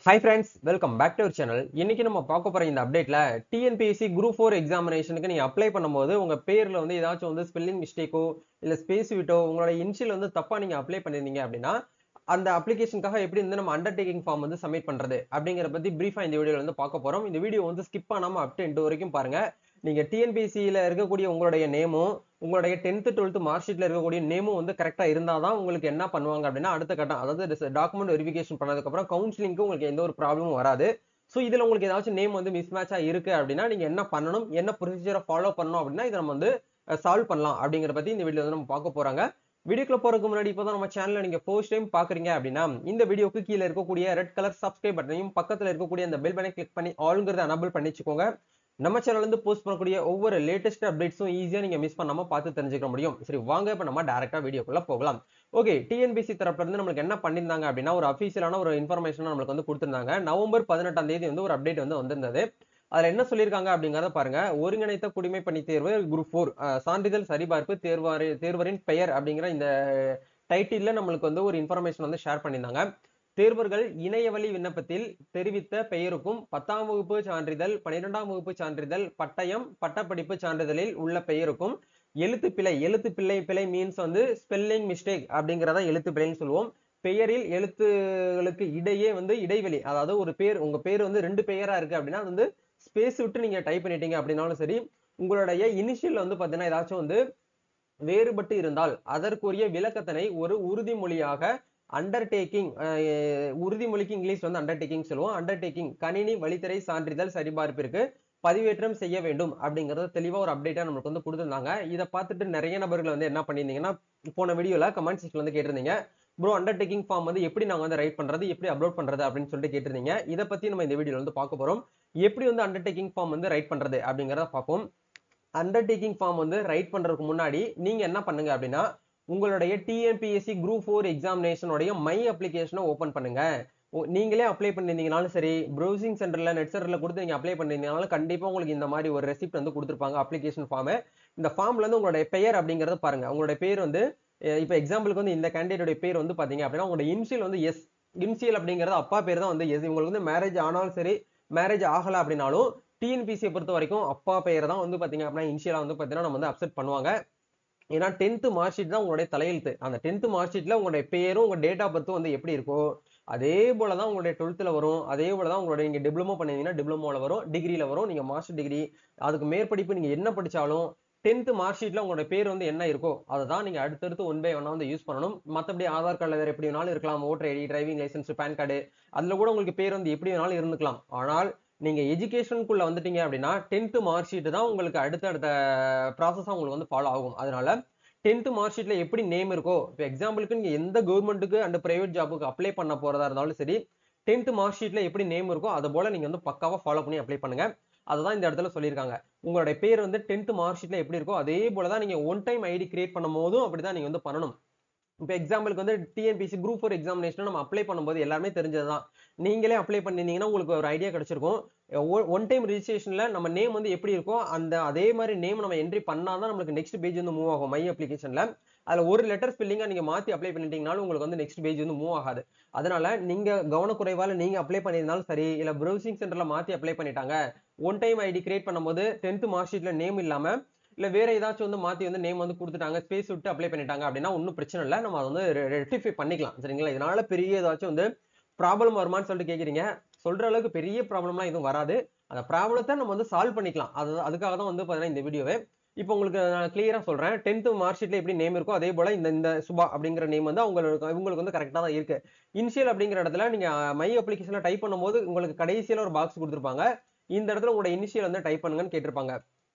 Hi friends, welcome back to our channel. இன்னைக்கு நம்ம பார்க்க போற இந்த அப்டேட்ல TNPSC Group 4 எக்ஸாமினேஷனுக்கு நீங்க அப்ளை பண்ணும்போது உங்க பேர்ல வந்து ஏதாச்சும் வந்து ஸ்பெல்லிங் மிஸ்டேக்கோ இல்ல ஸ்பேஸ் விட்டோ உங்களோட இனிஷியல் வந்து தப்பா நீங்க அப்ளை பண்ணிருந்தீங்க அப்படின்னா அந்த அப்ளிகேஷனுக்காக எப்படி வந்து நம்ம அண்டர்டேக்கிங் ஃபார்ம் வந்து சப்மிட் பண்றது அப்படிங்கறத பத்தி பிரீஃபா இந்த வீடியோல வந்து பார்க்க போறோம். இந்த வீடியோ வந்து ஸ்கிப் பண்ணாம அப் டு எண்ட் வரைக்கும் பாருங்க. நீங்க டிஎன்பிஎஸ்சியில இருக்கக்கூடிய உங்களுடைய நேமும் உங்களுடைய 10th 12th மார்க் ஷீட்ல இருக்கக்கூடிய நேமும் வந்து கரெக்டா இருந்தாதான் உங்களுக்கு என்ன பண்ணுவாங்க அப்படின்னா அடுத்த கட்டம் அதாவது டாக்குமெண்ட் வெரிஃபிகேஷன் பண்ணதுக்கு அப்புறம் கவுன்சிலிங்க்கு உங்களுக்கு எந்த ஒரு ப்ராப்ளமும் வராது. சோ இதுல உங்களுக்கு ஏதாச்சும் நேம் வந்து மிஸ் மேட்சா இருக்கு அப்படின்னா நீங்க என்ன பண்ணணும், என்ன ப்ரொசீஜரை ஃபாலோ பண்ணணும் அப்படின்னா இதை நம்ம வந்து சால்வ் பண்ணலாம் அப்படிங்கிற பத்தி இந்த வீடியோ வந்து நம்ம பார்க்க போறாங்க. வீடியோக்குள்ள போறதுக்கு முன்னாடி இப்பதான் நம்ம சேனல்ல நீங்க ஃபர்ஸ்ட் டைம் பாக்குறீங்க அப்படின்னா இந்த வீடியோக்கு கீழே இருக்கக்கூடிய ரெட் கலர் சப்ஸ்கிரைப் பட்டனையும் பக்கத்துல இருக்கக்கூடிய அந்த பெல் பட்டனை கிளிக் பண்ணி ஆல்ங்கிறத எனபிள் பண்ணிச்சுக்கோங்க. நம்ம சேனல்ல இருந்து போஸ்ட் பண்ணக்கூடிய ஒவ்வொரு லேட்டஸ்ட் அப்டேட்ஸும் ஈஸியா நீங்க மிஸ் பண்ணாம பார்த்து தெரிஞ்சுக்க முடியும். சரி வாங்க இப்ப நம்ம டைரக்டா வீடியோக்குள்ள போகலாம். ஓகே, டிஎன்பிசி தரப்புல இருந்து நம்மளுக்கு என்ன பண்ணிருந்தாங்க அப்படின்னா ஒரு அபிஷியலான ஒரு இன்ஃபர்மேஷன் நம்மளுக்கு வந்து கொடுத்திருந்தாங்க. நவம்பர் 18ஆம் தேதி வந்து ஒரு அப்டேட் வந்து வந்திருந்தது. அதுல என்ன சொல்லியிருக்காங்க அப்படிங்கறத பாருங்க. ஒருங்கிணைத்த குடிமை பணி தேர்வு குரூப் 4 சான்றிதழ் சரிபார்ப்பு தேர்வரின் பெயர் அப்படிங்கிற இந்த டைட்டில்ல நம்மளுக்கு வந்து ஒரு இன்ஃபர்மேஷன் வந்து ஷேர் பண்ணியிருந்தாங்க. தேர்வர்கள் இணையவழி விண்ணப்பத்தில் தெரிவித்த பெயருக்கும் 10ஆம் வகுப்பு சான்றிதழ் 12ஆம் வகுப்பு சான்றிதழ் பட்டயம் பட்டப்படிப்பு சான்றிதழில் உள்ள பெயருக்கும் எழுத்து பிழை மீன்ஸ் வந்து ஸ்பெல்லிங் மிஸ்டேக் அப்படிங்கறத எழுத்து பிழைன்னு சொல்லுவோம். பெயரில் எழுத்துகளுக்கு இடையே வந்து இடைவெளி, அதாவது ஒரு பேர் உங்க பேர் வந்து ரெண்டு பெயரா இருக்கு அப்படின்னா அது வந்து ஸ்பேஸ் விட்டு நீங்க டைப் பண்ணிட்டீங்க அப்படின்னாலும் சரி, உங்களுடைய இனிஷியல் வந்து பாத்தீங்கன்னா ஏதாச்சும் வந்து வேறுபட்டு இருந்தால் அதற்குரிய விளக்கத்தினை ஒரு உறுதிமொழியாக அண்டர்டேக்கிங், உறுதிமொழிக்கு இங்கிலீஷ் வந்து அண்டர்டேக்கிங் சொல்லுவோம். அண்டர்டேக்கிங் கணினி வழித்தறை சான்றிதழ் சரிபார்ப்பிற்கு பதிவேற்றம் செய்ய வேண்டும் அப்படிங்கறது தெளிவா ஒரு அப்டேட்டா நமக்கு வந்து கொடுத்திருந்தாங்க. இதை பார்த்துட்டு நிறைய நபர்கள் வந்து என்ன பண்ணிருந்தீங்கன்னா போன வீடியோல கமெண்ட் செக்ஷன்ல வந்து கேட்டிருந்தீங்க, ப்ரோ அண்டர்டேக்கிங் ஃபார்ம் வந்து எப்படி நாங்க வந்து ரைட் பண்றது, எப்படி அப்லோட் பண்றது அப்படின்னு சொல்லிட்டு கேட்டிருந்தீங்க. இதை பத்தி நம்ம இந்த வீடியோல வந்து பார்க்க போறோம். எப்படி வந்து அண்டர்டேக்கிங் ஃபார்ம் வந்து ரைட் பண்றது அப்படிங்கறத பார்ப்போம். அண்டர்டேக்கிங் ஃபார்ம் வந்து ரைட் பண்றதுக்கு முன்னாடி நீங்க என்ன பண்ணுங்க அப்படின்னா உங்களுடைய டிஎன்பிஎஸ்சி குரூப் 4 எக்ஸாமினேஷனுடைய மை அப்ளிகேஷனை ஓபன் பண்ணுங்க. நீங்களே அப்ளை பண்ணிருந்தீங்கனாலும் சரி, ப்ரௌசிங் சென்டர்ல நெட் சென்டர்ல கொடுத்து நீங்க அப்ளை பண்ணிருந்தீங்கனாலும் கண்டிப்பா உங்களுக்கு இந்த மாதிரி ஒரு ரெசிப்ட் வந்து கொடுத்திருப்பாங்க அப்ளிகேஷன் ஃபார்ம். இந்த ஃபார்ம்ல இருந்து உங்களுடைய பெயர் அப்படிங்கறத பாருங்க. உங்களுடைய பேர் வந்து இப்ப எக்ஸாம்பிளுக்கு வந்து இந்த கேண்டிடேட் பேர் வந்து பாத்தீங்க அப்படின்னா உங்களோட இனிஷியல் வந்து எஸ். இனிஷியல் அப்படிங்கறது அப்பா பேர் தான் வந்து எஸ். உங்களுக்கு வந்து மேரேஜ் ஆனாலும் சரி மேரேஜ் ஆகல அப்படின்னாலும் டிஎன்பிசியை பொறுத்த வரைக்கும் அப்பா பெயர் தான் வந்து பாத்தீங்க அப்படின்னா இனிஷியலா வந்து பாத்தீங்கன்னா நம்ம வந்து அக்செப்ட் பண்ணுவாங்க. ஏன்னா 10th மார்க் ஷீட் தான் உங்களுடைய தலையெழுத்து. அந்த 10th மார்க் ஷீட்ல உங்களுடைய பேரும் உங்க டேட் ஆஃப் பர்த்தும் வந்து எப்படி இருக்கோ அதே போலதான் உங்களுடைய 12th வரும். அதே போலதான் உங்களுடைய நீங்க டிப்ளமோ பண்ணீங்கன்னா டிப்ளமோல வரும், டிகிரில வரும். நீங்க மாஸ்டர் டிகிரி அதுக்கு மேற்படிப்பு நீங்க என்ன படிச்சாலும் 10th மார்க் ஷீட்ல உங்களுடைய பேர் வந்து என்ன இருக்கோ அதை தான் நீங்க அடுத்தடுத்து ஒன் பை ஒன்னா வந்து யூஸ் பண்ணணும். மத்தபடி ஆதார் கார்டுல வேற எப்படி வேணாலும் இருக்கலாம், voter ID, driving licence, PAN card அதுல கூட உங்களுக்கு பேர் வந்து எப்படி வேணாலும் இருந்துக்கலாம். ஆனால் நீங்க எஜுகேஷனுக்குள்ள வந்துட்டீங்க அப்படின்னா 10th மார்க் ஷீட் தான் உங்களுக்கு அடுத்த ப்ராசஸா உங்களுக்கு வந்து ஃபாலோ ஆகும். அதனால 10th மார்க் ஷீட்ல எப்படி நேம் இருக்கோ, இப்போ எக்ஸாம்பிளுக்கு நீங்க எந்த கவர்மெண்ட்டுக்கு அண்ட் பிரைவேட் ஜாபுக்கு அப்ளை பண்ண போறதா இருந்தாலும் சரி 10th மார்க் ஷீட்ல எப்படி நேம் இருக்கோ அதை போல நீங்க வந்து பக்காவா ஃபாலோ பண்ணி அப்ளை பண்ணுங்க. அதுதான் இந்த இடத்துல சொல்லியிருக்காங்க. உங்களுடைய பேர் வந்து 10th மார்க் ஷீட்ல எப்படி இருக்கோ அதே போலதான் நீங்க ஒன் டைம் ஐடி கிரியேட் பண்ணும் போதும் அப்படிதான் நீங்க வந்து பண்ணணும். இப்போ எக்ஸாம்பிளுக்கு வந்து டிஎன்பிசி குரூப் 4 எக்ஸாமினேஷன் நம்ம அப்ளை பண்ணும்போது எல்லாருமே தெரிஞ்சதுதான். நீங்களே அப்ளை பண்ணிருந்தீங்கன்னா உங்களுக்கு ஒரு ஐடியா கிடைச்சிருக்கும். ஒன் டைம் ரிஜிஸ்ட்ரேஷன்ல நம்ம நேம் வந்து எப்படி இருக்கோ அந்த அதே மாதிரி நேம் நம்ம என்ட்ரி பண்ணாதான் நம்மளுக்கு நெக்ஸ்ட் பேஜ் வந்து மூவ் ஆகும் மை அப்ளிகேஷன்ல. அதுல ஒரு லெட்டர் ஸ்பெல்லிங்கா நீங்க மாத்தி அப்ளை பண்ணிட்டீங்கனாலும் உங்களுக்கு வந்து நெக்ஸ்ட் பேஜ் வந்து மூவ் ஆகாது. அதனால நீங்க கவனக்குறைவால நீங்க அப்ளை பண்ணியிருந்தாலும் சரி, இல்ல ப்ரௌசிங் சென்டர்ல மாத்தி அப்ளை பண்ணிட்டாங்க, ஒன் டைம் ஐடி கிரியேட் பண்ணும்போது 10th மார்க் ஷீட்ல நேம் இல்லாம இல்ல வேற ஏதாச்சும் வந்து மாத்தி வந்து நேம் வந்து கொடுத்துட்டாங்க, ஸ்பேஸ் விட்டு அப்ளை பண்ணிட்டாங்க அப்படின்னா ஒன்னும் பிரச்சனை இல்லை, நம்ம அதை வந்து ரெக்டிஃபை பண்ணிக்கலாம். சரிங்களா? இதனால பெரிய ஏதாச்சும் வந்து ப்ராப்ளம் வருமான்னு சொல்லிட்டு கேக்குறீங்க. சொல்ற அளவுக்கு பெரிய ப்ராப்ளம்லாம் எதுவும் வராது. அந்த ப்ராப்ளத்தை நம்ம வந்து சால்வ் பண்ணிக்கலாம். அதுக்காக தான் வந்து பாத்தீங்கன்னா இந்த வீடியோவே. இப்போ உங்களுக்கு நான் கிளியரா சொல்றேன். 10th மார்க் ஷீட்ல எப்படி நேம் இருக்கோ அதே போல இந்த இந்த சுபா அப்படிங்கிற நேம் வந்து உங்களுக்கு வந்து கரெக்டா தான் இருக்கு. இனிஷியல் அப்படிங்கிற இடத்துல நீங்க மை அப்ளிகேஷன்ல டைப் பண்ணும்போது உங்களுக்கு கடைசியில ஒரு பாக்ஸ் கொடுத்திருப்பாங்க. இந்த இடத்துல உங்களோட இனிஷியல் வந்து டைப் பண்ணுங்கன்னு கேட்டிருப்பாங்க.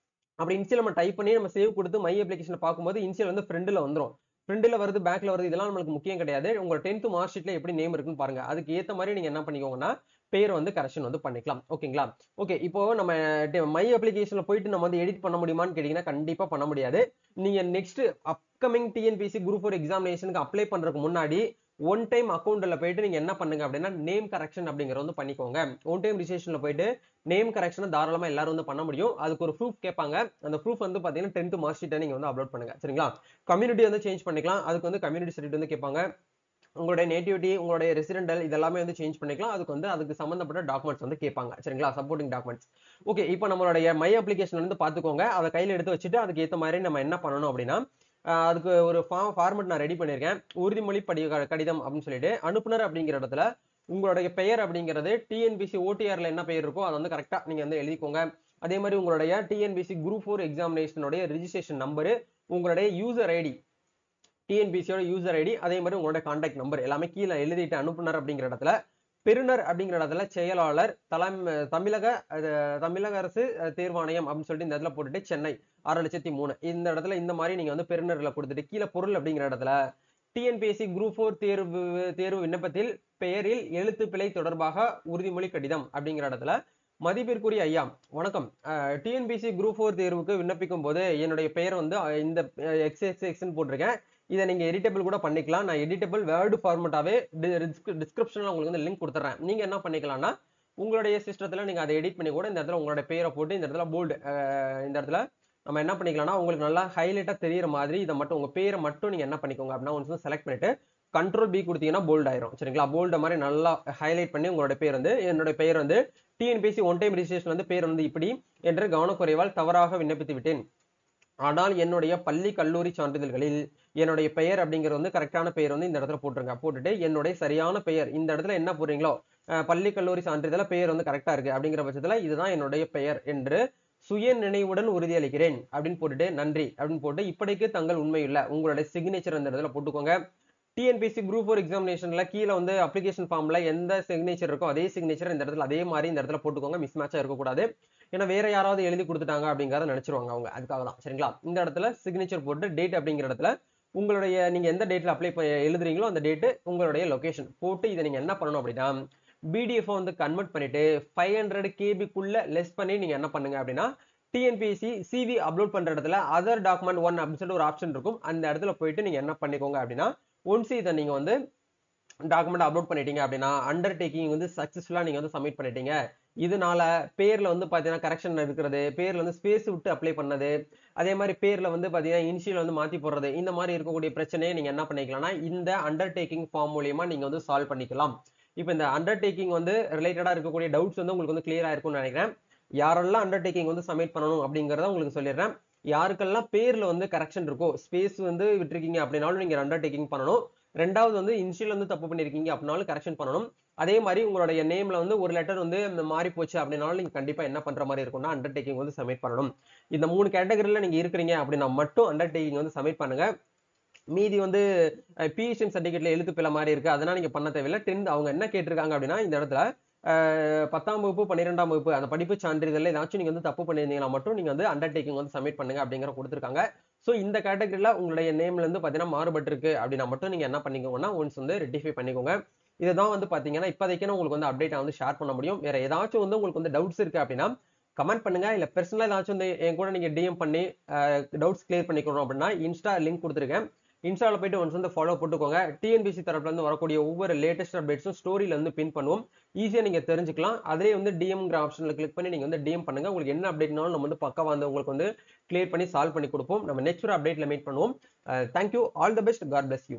அப்படி இனிஷியல் நம்ம டைப் பண்ணி நம்ம சேவ் கொடுத்து மை அப்ளிகேஷன் பார்க்கும்போது இனிஷியல் வந்து ஃப்ரண்ட்ல வந்துரும். ஃப்ரண்ட்ல வருது, பேக்ல வருது, இதெல்லாம் நம்மளுக்கு முக்கியம் கிடையாது. உங்க 10th மார்க் ஷீட்ல எப்படி நேம் இருக்குன்னு பாருங்க. அதுக்கு ஏத்த மாதிரி நீங்க என்ன பண்ணிக்கோங்கன்னா பேர் வந்து கரெக்ஷன் வந்து பண்ணிக்கலாம். ஓகேங்களா? ஓகே, இப்போ நம்ம மை அப்ளிகேஷன்ல போயிட்டு நம்ம வந்து எடிட் பண்ண முடியுமான்னு கேட்டீங்கன்னா கண்டிப்பா பண்ண முடியாது. நீங்க நெக்ஸ்ட் அப்கமிங் டிஎன்பிசி குரூப் 4 எக்ஸாமினேஷனுக்கு அப்ளை பண்றதுக்கு முன்னாடி ஒன் டைம் அக்கௌண்ட்ல போயிட்டு நீங்க என்ன பண்ணுங்க அப்படின்னா நேம் கரெக்ஷன் அப்படிங்கறத வந்து பண்ணிக்கோங்க. ஒன் டைம் ரிஜிஸ்ட்ரேஷன்ல போயிட்டு நேம் கரெக்ஷன் தாராளமா எல்லாரும் வந்து பண்ண முடியும். அதுக்கு ஒரு ப்ரூஃப் கேட்பாங்க. அந்த ப்ரூஃப் வந்து பாத்தீங்கன்னா 10th மார்க் ஷீட்டை நீங்க வந்து அப்லோட் பண்ணுங்க. சரிங்களா? கம்யூனிட்டி வந்து சேஞ்ச் பண்ணிக்கலாம். அதுக்கு வந்து கம்யூனிட்டி சர்டிஃபிகேட் வந்து கேட்பாங்க. உங்களுடைய நேட்டிவிட்டி, உங்களுடைய ரெசிடென்டல் இதெல்லாமே வந்து சேஞ்ச் பண்ணிக்கலாம். அதுக்கு சம்பந்தப்பட்ட டாக்குமெண்ட்ஸ் வந்து கேட்பாங்க. சரிங்களா? Supporting documents. ஓகே. இப்போ நம்மளுடைய மை அப்ளிகேஷன் வந்து பார்த்துக்கோங்க. அத கையில எடுத்து வச்சுட்டு அதுக்கு ஏத்த மாரி நம்ம என்ன பண்ணணும் அப்படின்னா, அதுக்கு ஒரு ஃபார்மட் நான் ரெடி பண்ணியிருக்கேன். உறுதிமொழி கடிதம் அப்படின்னு சொல்லிட்டு, அனுப்புனர் அப்படிங்கிற இடத்துல உங்களுடைய பெயர் அப்படிங்கிறது டிஎன்பிசி ஓடிஆர்ல என்ன பெயர் இருக்கோ அத வந்து கரெக்ட்டா நீங்க வந்து எழுதிக்கோங்க. அதே மாரி உங்களுடைய டிஎன்பிசி குரூப் 4 எக்ஸாமினேஷனுடைய ரிஜிஸ்ட்ரேஷன் நம்பரு, உங்களுடைய யூசர் ஐடி டிஎன்பிசியோட யூசர் ஐடி அதே மாதிரி உங்களோட கான்டாக்ட் நம்பர் எல்லாமே கீழே எழுதிட்டு அனுப்புனர் அப்படிங்கிற இடத்துல பெறுநர் அப்படிங்கிற இடத்துல செயலாளர் தமிழக தமிழக அரசு தேர்வாணையம் அப்படின்னு சொல்லிட்டு இந்த இடத்துல போட்டுட்டு சென்னை 6,03,000 இந்த இடத்துல இந்த மாதிரி நீங்க வந்து பெறுநர்ல கொடுத்துட்டு கீழே பொருள் அப்படிங்கிற இடத்துல டிஎன்பிஎஸ்சி குரூப் 4 தேர்வு விண்ணப்பத்தில் பெயரில் எழுத்து பிழை தொடர்பாக உறுதிமொழி கடிதம் அப்படிங்கிற இடத்துல மதிப்பிற்குரிய ஐயா வணக்கம். டிஎன்பிஎஸ்சி குரூப் 4 தேர்வுக்கு விண்ணப்பிக்கும் போது என்னுடைய பெயர் வந்து இந்த எக்ஸ்எக்ஸ்எக்ஸ்ன்னு போட்டிருக்கேன். இதை நீங்க எடிட்டபிள் கூட பண்ணிக்கலாம். நான் எடிட்டபிள் வேர்டு ஃபார்மட்டாவே டிஸ்கிரிப்ஷன்ல உங்களுக்கு வந்து லிங்க் கொடுத்துறேன். நீங்க என்ன பண்ணிக்கலாம்னா உங்களுடைய சிஸ்டத்துல நீங்க அதை எடிட் பண்ணி கூட இந்த இடத்துல உங்களுடைய பெயரை போட்டு இந்த இடத்துல போல்டு இந்த இடத்துல நம்ம என்ன பண்ணிக்கலாம்னா உங்களுக்கு நல்லா ஹைலைட்டா தெரியுற மாதிரி இதை மட்டும் உங்க பேரை மட்டும் நீங்க என்ன பண்ணிக்கோங்க அப்படின்னா ஒன்று செலக்ட் பண்ணிட்டு கண்ட்ரோல் பி கொடுத்தீங்கன்னா போல்ட் ஆயிரும். சரிங்களா? போல்ட மாதிரி நல்லா ஹைலைட் பண்ணி உங்களுடைய பேர் வந்து என்னுடைய பெயர் வந்து டிஎன்பிஎஸ்சி ஒன் டைம் ரிஜிஸ்ட்ரேஷன் வந்து பேர் வந்து இப்படி என்று கவனக்குறைவால் தவறாக விண்ணப்பித்து விட்டேன். ஆனால் என்னுடைய பள்ளி கல்லூரி சான்றிதழ்களில் என்னுடைய பெயர் அப்படிங்கிறது வந்து கரெக்டான பெயர் வந்து இந்த இடத்துல போட்டுருங்க. போட்டுட்டு என்னுடைய சரியான பெயர் இந்த இடத்துல என்ன போடுறீங்களோ பள்ளி கல்லூரி சான்றிதழ பெயர் வந்து கரெக்டா இருக்கு அப்படிங்கிற பட்சத்துல இதுதான் என்னுடைய பெயர் என்று சுய நினைவுடன் உறுதியளிக்கிறேன் அப்படின்னு போட்டுட்டு நன்றி அப்படின்னு போட்டு இப்படிக்கு தங்கள் உண்மையுள்ள உங்களுடைய சிக்னேச்சர் இந்த இடத்துல போட்டுக்கோங்க. டிஎன்பிஎஸ்சி குரூப் 4 எக்ஸாமினேஷன்ல கீழே வந்து அப்ளிகேஷன் ஃபார்ம்ல எந்த சிக்னேச்சர் இருக்கோ அதே சிக்னேச்சர் இந்த இடத்துல அதே மாதிரி இந்த இடத்துல போட்டுக்கோங்க. மிஸ் மேட்சா இருக்கக்கூடாது. ஏன்னா வேற யாராவது எழுதி கொடுத்துட்டாங்க அப்படிங்கறத நினைச்சிருவாங்க அவங்க. அதுக்காக தான். சரிங்களா? இந்த இடத்துல சிக்னேச்சர் போட்டு டேட் அப்படிங்கிற இடத்துல உங்களுடைய நீங்க எந்த டேட்ல அப்ளை எழுதுறீங்களோ அந்த டேட் உங்களுடைய லொகேஷன் போட்டு இதை நீங்க என்ன பண்ணணும் அப்படின்னா பிடிஎஃப் வந்து கன்வெர்ட் பண்ணிட்டு 500 கேபிக்குள்ள லெஸ் பண்ணி நீங்க என்ன பண்ணுங்க அப்படின்னா டிஎன்பிஎஸ்சி சிவி அப்லோட் பண்ற இடத்துல அதர் டாக்குமெண்ட் 1 அப்படின்னு சொல்லிட்டு ஒரு ஆப்ஷன் இருக்கும். அந்த இடத்துல போயிட்டு நீங்க என்ன பண்ணிக்கோங்க அப்படின்னா ஒன்ஸ் இதை நீங்க வந்து டாக்குமெண்ட் அப்லோட் பண்ணிட்டீங்க அப்படின்னா அண்டர்டேக்கிங் வந்து சக்சஸ்ஃபுல்லா நீங்க வந்து சப்மிட் பண்ணிட்டீங்க. இதனால பேர்ல வந்து பாத்தீங்கன்னா கரெக்ஷன் இருக்கிறது, பேர்ல வந்து ஸ்பேஸ் விட்டு அப்ளை பண்ணது, அதே மாதிரி பேர்ல வந்து பாத்தீங்கன்னா இனிஷியல் வந்து மாத்தி போடுறது, இந்த மாதிரி இருக்கக்கூடிய பிரச்சனையை நீங்க என்ன பண்ணிக்கலாம்னா இந்த அண்டர்டேக்கிங் ஃபார்ம் மூலியமா நீங்க வந்து சால்வ் பண்ணிக்கலாம். இப்போ இந்த அண்டர்டேக்கிங் வந்து ரிலேட்டடா இருக்கக்கூடிய டவுட்ஸ் வந்து உங்களுக்கு வந்து கிளியரா இருக்கும்னு நினைக்கிறேன். யாரெல்லாம் அண்டர்டேக்கிங் வந்து சப்மிட் பண்ணணும் அப்படிங்கறத உங்களுக்கு சொல்லிடுறேன். யாருக்கெல்லாம் பேர்ல வந்து கரெக்ஷன் இருக்கோ ஸ்பேஸ் வந்து விட்டுருக்கீங்க அப்படின்னாலும் நீங்க அண்டர்டேக்கிங் பண்ணணும். ரெண்டாவது வந்து இனிஷியல் வந்து தப்பு பண்ணிருக்கீங்க அப்படின்னாலும் கரெக்ஷன் பண்ணணும். அதே மாதிரி உங்களுடைய நேம்ல வந்து ஒரு லெட்டர் வந்து மாறி போச்சு அப்படின்னாலும் நீங்க கண்டிப்பா என்ன பண்ற மாதிரி இருக்கும்னா அண்டர்டேக்கிங் வந்து சப்மிட் பண்ணணும். இந்த 3 கேட்டகரியில நீங்க இருக்கிறீங்க அப்படின்னா மட்டும் அண்டர்டேக்கிங் வந்து சப்மிட் பண்ணுங்க. மீதி வந்து பிஹெச்என் சர்டிபிகேட்ல எழுத்து பிழை மாதிரி இருக்கு அதெல்லாம் நீங்க பண்ண தேவையில்லை. 10th அவங்க என்ன கேட்டிருக்காங்க அப்படின்னா இந்த இடத்துல 10ஆம் வகுப்பு 12ஆம் வகுப்பு அந்த படிப்பு சான்றிதழ்ல ஏதாச்சும் நீங்க வந்து தப்பு பண்ணியிருந்தீங்கன்னா மட்டும் நீங்க வந்து அண்டர்டேக்கிங் வந்து சப்மிட் பண்ணுங்க அப்படிங்கிற கொடுத்துருக்காங்க. ஸோ இந்த கேட்டகரியில உங்களுடைய நேம்ல இருந்து பாத்தீங்கன்னா மாறுபட்டு இருக்கு அப்படின்னா மட்டும் நீங்க என்ன பண்ணிக்கோங்கன்னா ஒன்ஸ் வந்து ரெட்டிஃபை பண்ணிக்கோங்க. இதுதான் வந்து பாத்தீங்கன்னா இப்போதைக்கு உங்களுக்கு வந்து அப்டேட் வந்து ஷேர் பண்ண முடியும். வேற ஏதாச்சும் வந்து உங்களுக்கு வந்து டவுட்ஸ் இருக்கு அப்படின்னா கமெண்ட் பண்ணுங்க. இல்ல பர்சனலா ஏதாச்சும் வந்து என் கூட நீங்க டிஎம் பண்ணி டவுட்ஸ் கிளியர் பண்ணிக்கணும் அப்படின்னா இன்ஸ்டா லிங்க் கொடுத்துருக்கேன். இன்ஸ்டால போயிட்டு ஒன்ஸ் வந்து ஃபாலோ போட்டுக்கோங்க. டிஎன்பிசி தரப்புல இருந்து வரக்கூடிய ஒவ்வொரு லேட்டஸ்ட் அப்டேட்ஸும் ஸ்டோரியில வந்து பின் பண்ணுவோம். ஈஸியா நீங்க தெரிஞ்சுக்கலாம். அதிலே வந்து டிஎம்ங்கிற ஆப்ஷன்ல கிளிக் பண்ணி நீங்க வந்து டிஎம் பண்ணுங்க. உங்களுக்கு என்ன அப்டேட்னாலும் நம்ம வந்து பக்கா வந்து உங்களுக்கு வந்து கிளியர் பண்ணி சால்வ் பண்ணி கொடுப்போம். நம்ம நெக்ஸ்ட் ஒரு அப்டேட்ல மீட் பண்ணுவோம். Thank you. All the best. God bless you.